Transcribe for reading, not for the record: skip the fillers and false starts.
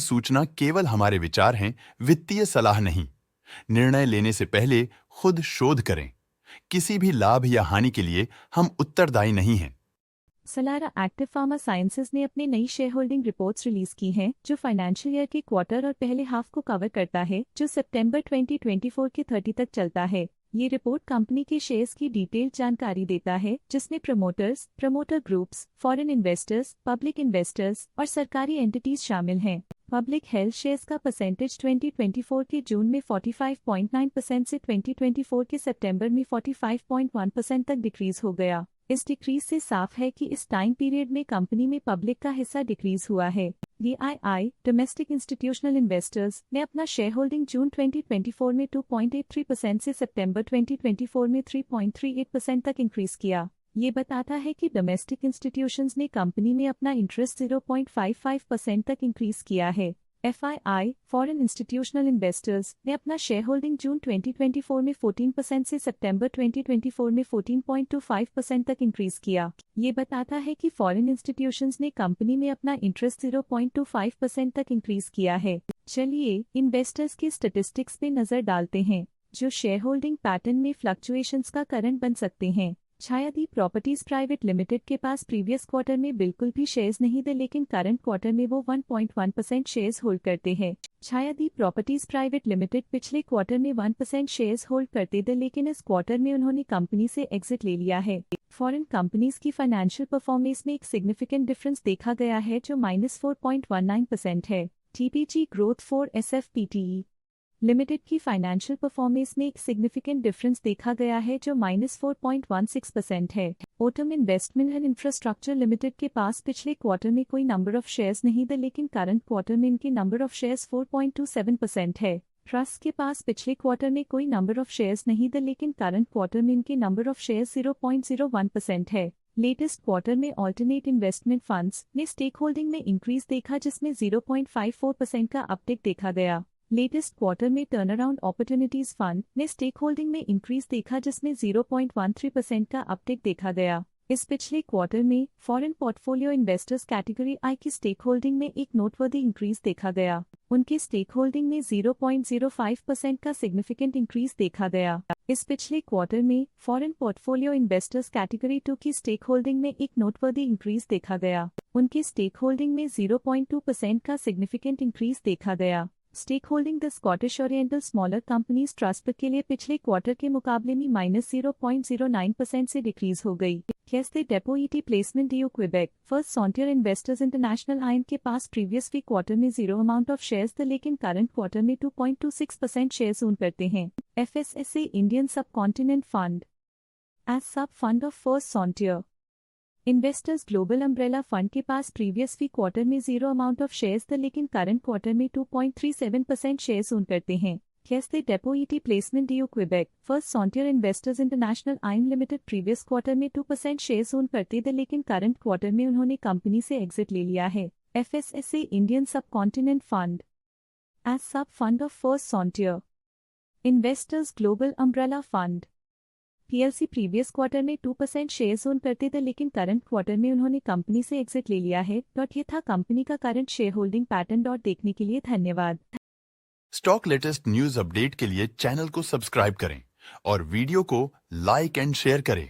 सूचना केवल हमारे विचार हैं, वित्तीय सलाह नहीं। निर्णय लेने से पहले खुद शोध करें। किसी भी लाभ या हानि के लिए हम उत्तरदायी नहीं हैं। सलारा एक्टिव फार्मा साइंसेज ने अपनी नई शेयर होल्डिंग रिपोर्ट्स रिलीज की हैं, जो फाइनेंशियल ईयर के क्वार्टर और पहले हाफ को कवर करता है, जो सितंबर 2024 के 30 तक चलता है। ये रिपोर्ट कंपनी के शेयर्स की डिटेल्ड जानकारी देता है, जिसमें promoters, promoter groups, foreign investors, public investors और सरकारी एंटिटीज शामिल हैं। पब्लिक हेल्थ शेयर्स का परसेंटेज 2024 के जून में 45.9% से 2024 के सितंबर में 45.1% तक डिक्रीज हो गया। इस डिक्रीज से साफ है कि इस टाइम पीरियड में कंपनी में पब्लिक का हिस्सा डिक्रीज हुआ है। DII डोमेस्टिक इंस्टीट्यूशनल इन्वेस्टर्स ने अपना शेयर होल्डिंग जून 2024 में 2.83% से सितंबर 2024 में 3.38% तक इंक्रीज किया। ये बताता है कि डोमेस्टिक इंस्टीट्यूशंस ने कंपनी में अपना इंटरेस्ट 0.55% तक इंक्रीज किया है। FII फॉरेन इंस्टीट्यूशनल इन्वेस्टर्स ने अपना शेयर होल्डिंग जून 2024 में 14% से सितंबर 2024 में 14.25% तक इंक्रीज किया। ये बताता है कि फॉरेन इंस्टीट्यूशंस ने कंपनी में अपना इंटरेस्ट 0.25% तक इंक्रीज किया है। चलिए इन्वेस्टर्स के स्टैटिस्टिक्स पे नजर डालते हैं, जो शेयर होल्डिंग पैटर्न में फ्लक्चुएशंस का कारण बन सकते हैं। छायादीप प्रॉपर्टीज प्राइवेट लिमिटेड के पास प्रीवियस क्वार्टर में बिल्कुल भी शेयर्स नहीं थे, लेकिन करंट क्वार्टर में वो 1.1% शेयर्स होल्ड करते हैं। छायादीप प्रॉपर्टीज प्राइवेट लिमिटेड पिछले क्वार्टर में 1% शेयर्स होल्ड करते थे, लेकिन इस क्वार्टर में उन्होंने कंपनी से एग्जिट ले लिया है। फॉरेन कंपनीज की फाइनेंशियल परफॉर्मेंस में एक सिग्निफिकेंट डिफरेंस देखा गया है, जो -4.19% है। TPG growth for SFPTE limited की फाइनेंशियल परफॉर्मेंस में एक सिग्निफिकेंट डिफरेंस देखा गया है, जो -4.16% है। Autumn investment and infrastructure limited के पास पिछले क्वार्टर में कोई नंबर ऑफ शेयर्स नहीं थे, लेकिन करंट क्वार्टर में इनके नंबर ऑफ शेयर्स 4.27% है। ट्रस्ट के पास पिछले क्वार्टर में कोई नंबर ऑफ शेयर्स नहीं थे, लेकिन करंट क्वार्टर में इनके नंबर ऑफ शेयर्स 0.01% है। लेटेस्ट क्वार्टर में ऑल्टरनेट इन्वेस्टमेंट फंड्स ने स्टेक होल्डिंग में इंक्रीज देखा, जिसमें 0.54% का अपटेक देखा गया। लेटेस्ट क्वार्टर में टर्नअराउंड अपॉर्चुनिटीज फंड ने स्टेक होल्डिंग में इंक्रीज देखा, जिसमें 0.13% का अपटेक देखा गया। इस पिछले क्वार्टर में फॉरेन पोर्टफोलियो इन्वेस्टर्स कैटेगरी आई की स्टेक होल्डिंग में एक नोटवर्दी इंक्रीज देखा गया। उनकी स्टेक होल्डिंग में 0.05% का सिग्निफिकेंट इंक्रीज देखा गया। इस पिछले क्वार्टर में फॉरेन पोर्टफोलियो इन्वेस्टर्स कैटेगरी 2 की स्टेक होल्डिंग में एक नोटवर्दी इंक्रीज देखा गया। उनकी स्टेक होल्डिंग में 0.2% का सिग्निफिकेंट इंक्रीज देखा गया। Stake holding the Scottish oriental smaller companies trust के लिए पिछले क्वार्टर के मुकाबले में -0.09% से डिक्रीज हो गई। Caisse Depot et Placement du Quebec First Sentier Investors International आइन के पास प्रीवियस वीक क्वार्टर में 0 अमाउंट ऑफ शेयर्स थे, लेकिन करंट क्वार्टर में 2.26% शेयर्स ओन करते हैं। FSSA Indian subcontinent fund as sub fund of First Sentier Investors global umbrella fund के पास प्रीवियस वीक क्वार्टर में 0 अमाउंट ऑफ शेयर्स थे, लेकिन करंट क्वार्टर में 2.37% शेयर्स ओन करते हैं। Caisse Depot et Placement du Quebec First Sentier Investors International आइन limited previous quarter में 2% शेयर्स ओन करते थे, लेकिन करंट क्वार्टर में उन्होंने कंपनी से एग्जिट ले लिया है। FSSA Indian subcontinent fund as sub fund of First Sentier Investors global umbrella fund PLC previous quarter में 2% शेयर्स ओन करते थे, लेकिन करंट क्वार्टर में उन्होंने कंपनी से एग्जिट ले लिया है। ये था कंपनी का करंट शेयर होल्डिंग पैटर्न। देखने के लिए धन्यवाद। स्टॉक लेटेस्ट न्यूज अपडेट के लिए चैनल को सब्सक्राइब करें और वीडियो को लाइक एंड शेयर करें।